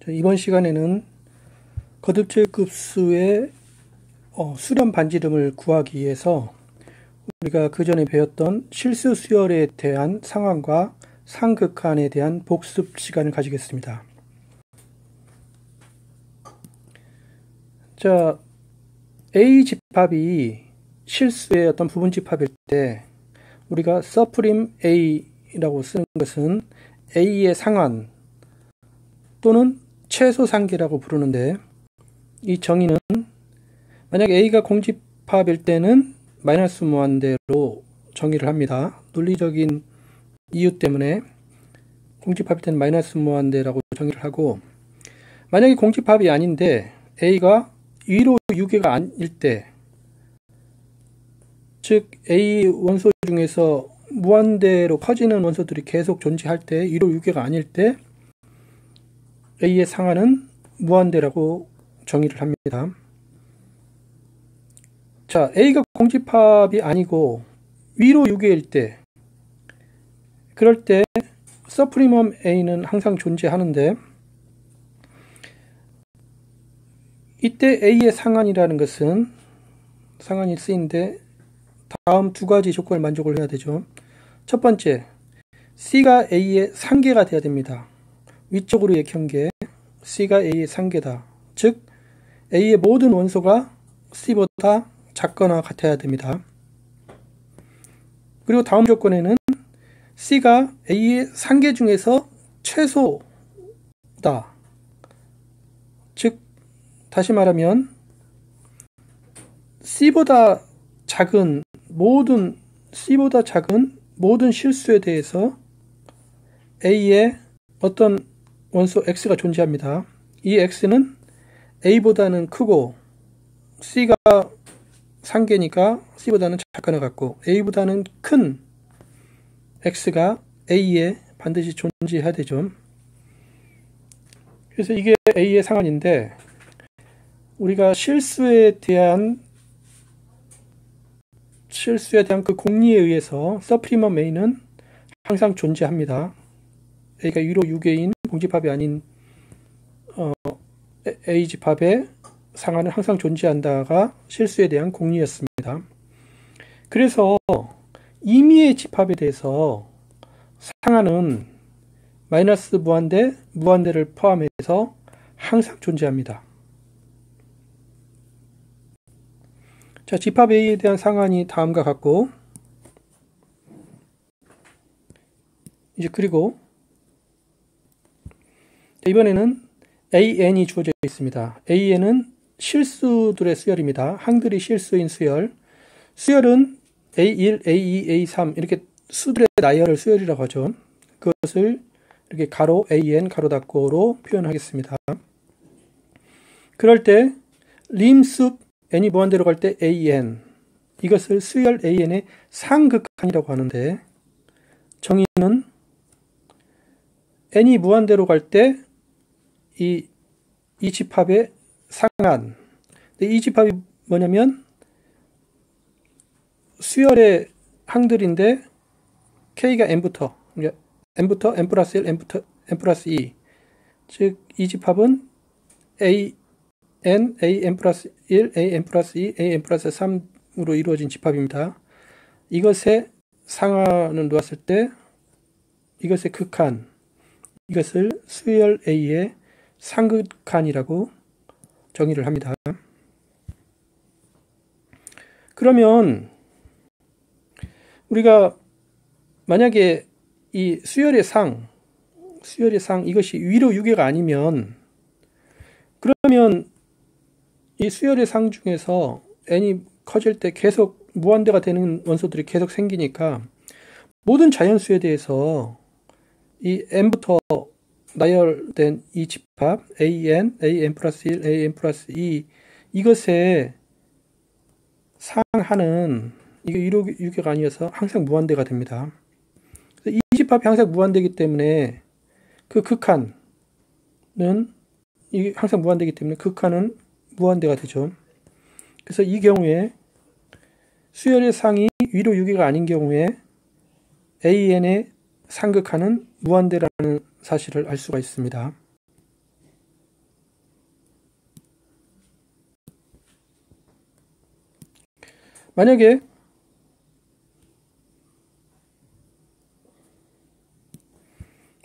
이번 시간에는 거듭제급수의 수렴 반지름을 구하기 위해서 우리가 그 전에 배웠던 실수 수열에 대한 상환과 상극한에 대한 복습 시간을 가지겠습니다. 자, A 집합이 실수의 어떤 부분 집합일 때 우리가 서프림 A라고 쓰는 것은 A의 상환 또는 최소 상계라고 부르는데, 이 정의는 만약 A가 공집합일 때는 마이너스 무한대로 정의를 합니다. 논리적인 이유 때문에 공집합일 때는 마이너스 무한대라고 정의를 하고, 만약에 공집합이 아닌데 A가 위로 유계가 아닐 때, 즉 A 원소 중에서 무한대로 커지는 원소들이 계속 존재할 때, 위로 유계가 아닐 때 A의 상한은 무한대라고 정의를 합니다. 자, A가 공집합이 아니고 위로 유계일 때, 그럴 때 서프리멈 A는 항상 존재하는데, 이때 A의 상한이라는 것은 상한이 쓰이는데 다음 두 가지 조건을 만족을 해야 되죠. 첫 번째, C가 A의 상계가 돼야 됩니다. 위쪽으로 역형계 C가 A의 상계다. 즉 A의 모든 원소가 C보다 작거나 같아야 됩니다. 그리고 다음 조건에는 C가 A의 상계 중에서 최소다. 즉 다시 말하면 C보다 작은 모든 실수에 대해서 A의 어떤 원소 X가 존재합니다. 이 X는 A보다는 크고 C가 상계니까 C보다는 작거나 같고, A보다는 큰 X가 A에 반드시 존재해야 되죠. 그래서 이게 A의 상한인데, 우리가 실수에 대한 그 공리에 의해서 서프리멈 A는 항상 존재합니다. A가 위로 유계인 공집합이 아닌 A 집합의 상한은 항상 존재한다가 실수에 대한 공리였습니다. 그래서 임의의 집합에 대해서 상한은 마이너스 무한대, 무한대를 포함해서 항상 존재합니다. 자, 집합 A에 대한 상한이 다음과 같고, 이제 그리고 이번에는 AN이 주어져 있습니다. AN은 실수들의 수열입니다. 항들이 실수인 수열. 수열은 A1, A2, A3 이렇게 수들의 나열을 수열이라고 하죠. 그것을 이렇게 가로 AN 가로 닫고로 표현하겠습니다. 그럴 때 림숲 n이 무한대로 갈 때 AN, 이것을 수열 AN의 상극한이라고 하는데, 정의는 n이 무한대로 갈 때 이 집합의 상한. 이 집합이 뭐냐면 수열의 항들인데 K가 N부터 N 플러스 1, N 플러스 2. 즉 이 집합은 AN 플러스 1, AN 플러스 2, AN 플러스 3으로 이루어진 집합입니다. 이것의 상한을 놓았을 때 이것의 극한, 이것을 수열 A의 상극한이라고 정의를 합니다. 그러면 우리가 만약에 이 수열의 상 이것이 위로 유계가 아니면, 그러면 이 수열의 상 중에서 n이 커질 때 계속 무한대가 되는 원소들이 계속 생기니까 모든 자연수에 대해서 이 n부터 나열된 이 집합 AN 플러스 1, AN 플러스 2 이것의 상하는 이게 위로 유계가 아니어서 항상 무한대가 됩니다. 이 집합이 항상 무한대이기 때문에 그 극한은 이게 항상 무한대이기 때문에 극한은 무한대가 되죠. 그래서 이 경우에 수열의 상이 위로 유계가 아닌 경우에 AN의 상극한은 무한대라는 사실을 알 수가 있습니다. 만약에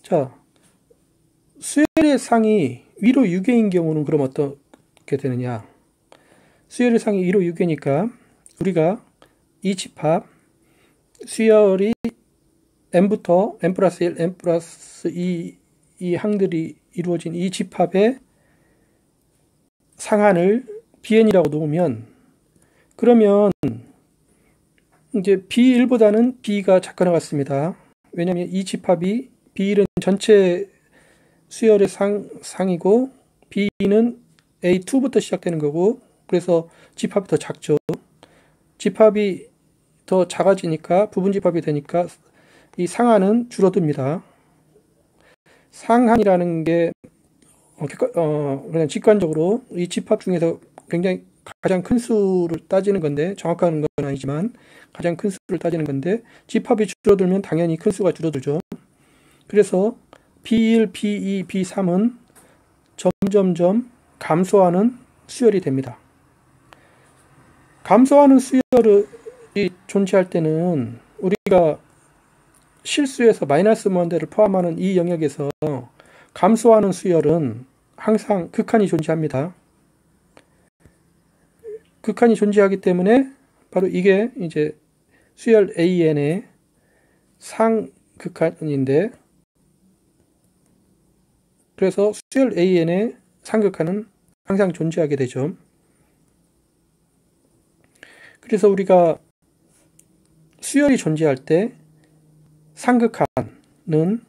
자, 수열의 상이 위로 6개인 경우는 그럼 어떻게 되느냐? 수열의 상이 위로 6개니까 우리가 이 집합 수열이 n부터 n 플러스 1, n 플러스 2 이 항들이 이루어진 이 집합의 상한을 bn이라고 놓으면 그러면 이제 b1보다는 b가 작거나 같습니다. 왜냐하면 이 집합이 b1은 전체 수열의 상이고 b는 a2부터 시작되는 거고 그래서 집합이 더 작죠. 집합이 더 작아지니까 부분 집합이 되니까 이 상한은 줄어듭니다. 상한이라는 게 그냥 직관적으로 이 집합 중에서 굉장히 가장 큰 수를 따지는 건데 정확한 건 아니지만 가장 큰 수를 따지는 건데 집합이 줄어들면 당연히 큰 수가 줄어들죠. 그래서 B1, B2, B3은 점점점 감소하는 수열이 됩니다. 감소하는 수열이 존재할 때는 우리가 실수에서 마이너스 무한대를 포함하는 이 영역에서 감소하는 수열은 항상 극한이 존재합니다. 극한이 존재하기 때문에 바로 이게 이제 수열 AN의 상극한인데 그래서 수열 AN의 상극한은 항상 존재하게 되죠. 그래서 우리가 수열이 존재할 때 상극한은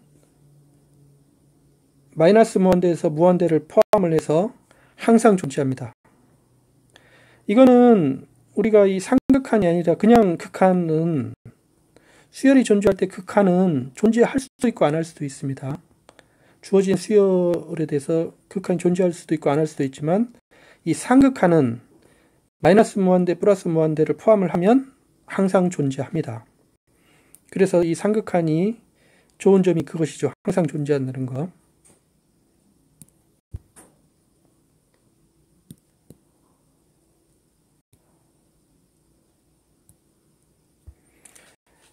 마이너스 무한대에서 무한대를 포함을 해서 항상 존재합니다. 이거는 우리가 이 상극한이 아니라 그냥 극한은 수열이 존재할 때 극한은 존재할 수도 있고 안 할 수도 있습니다. 주어진 수열에 대해서 극한이 존재할 수도 있고 안 할 수도 있지만 이 상극한은 마이너스 무한대 플러스 무한대를 포함을 하면 항상 존재합니다. 그래서 이 상극한이 좋은 점이 그것이죠. 항상 존재한다는 거.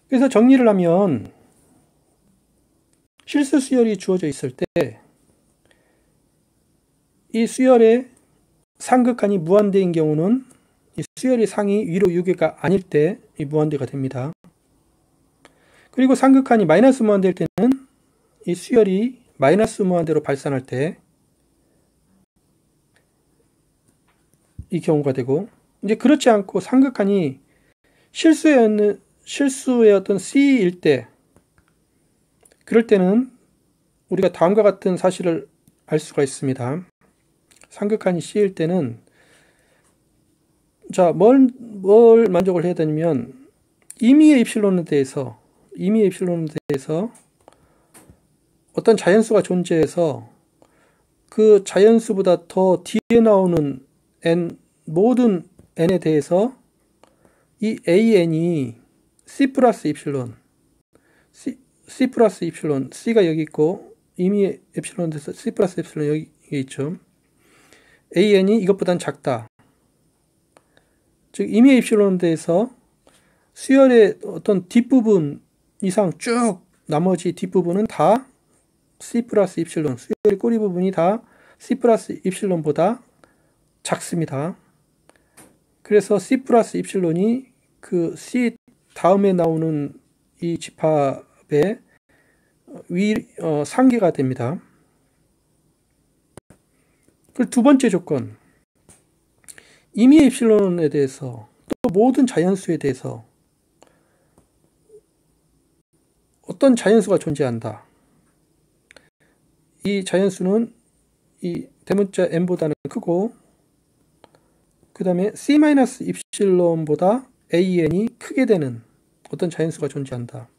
그래서 정리를 하면 실수 수열이 주어져 있을 때 이 수열의 상극한이 무한대인 경우는 이 수열의 상이 위로 6개가 아닐 때 이 무한대가 됩니다. 그리고 상극한이 마이너스 무한대일 때는 이 수열이 마이너스 무한대로 발산할 때 이 경우가 되고 이제 그렇지 않고 상극한이 실수의 어떤 C일 때 그럴 때는 우리가 다음과 같은 사실을 알 수가 있습니다. 상극한이 C일 때는 자, 뭘 만족을 해야 되냐면 임의의 입실론에 대해서 어떤 자연수가 존재해서 그 자연수보다 더 뒤에 나오는 모든 n에 대해서 이 an이 C 플러스 입실론, C 플러스 입실론, C가 여기 있고 임의의 엡실론에 대해서 C 플러스 입실론 여기 있죠. an이 이것보단 작다. 즉 임의의 입실론에 대해서 수열의 어떤 뒷부분 이상 쭉 나머지 뒷부분은 다 C 플러스 입실론, 수열의 꼬리 부분이 다 C 플러스 입실론보다 작습니다. 그래서 C 플러스 입실론이 그 C 다음에 나오는 이 집합의 상계가 됩니다. 그리고 두 번째 조건, 임의의 입실론에 대해서 또 모든 자연수에 대해서 어떤 자연수가 존재한다. 이 자연수는 이 대문자 n보다는 크고 그 다음에 C-입실론보다 an이 크게 되는 어떤 자연수가 존재한다.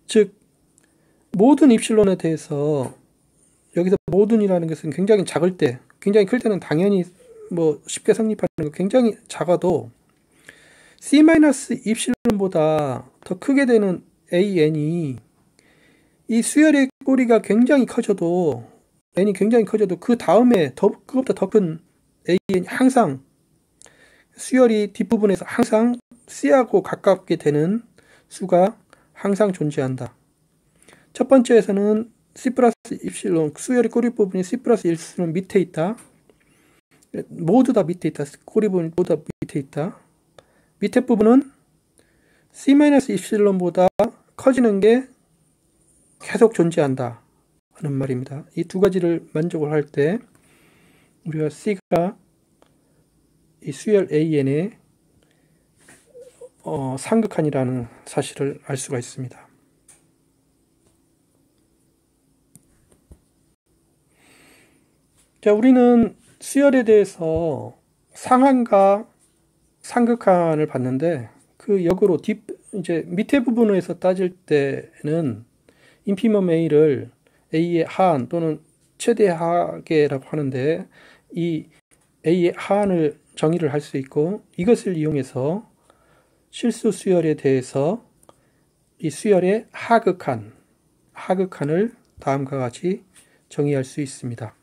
즉 모든 입실론에 대해서 여기서 모든이라는 것은 굉장히 작을 때, 굉장히 클 때는 당연히 뭐 쉽게 성립하는 거 굉장히 작아도 C-입실론보다 더 크게 되는 an이 이 수열의 꼬리가 굉장히 커져도 n이 굉장히 커져도 그 다음에 그것보다 더 큰 an이 항상 수열이 뒷부분에서 항상 C하고 가깝게 되는 수가 항상 존재한다. 첫 번째에서는 C 플러스 입실론, 수열의 꼬리 부분이 C 플러스 일수는 밑에 있다. 모두 다 밑에 있다. 꼬리 부분이 모두 다 밑에 있다. 밑에 부분은 C 마이너스 입실론보다 커지는 게 계속 존재한다 하는 말입니다. 이 두 가지를 만족을 할 때 우리가 C가 이 수열 AN의 상극한이라는 사실을 알 수가 있습니다. 자, 우리는 수열에 대해서 상한과 상극한을 봤는데 그 역으로 이제 밑에 부분에서 따질 때는 인피멈 A를 A의 하한 또는 최대 하계라고 하는데 이 A의 하한을 정의를 할 수 있고 이것을 이용해서 실수 수열에 대해서 이 수열의 하극한을 다음과 같이 정의할 수 있습니다.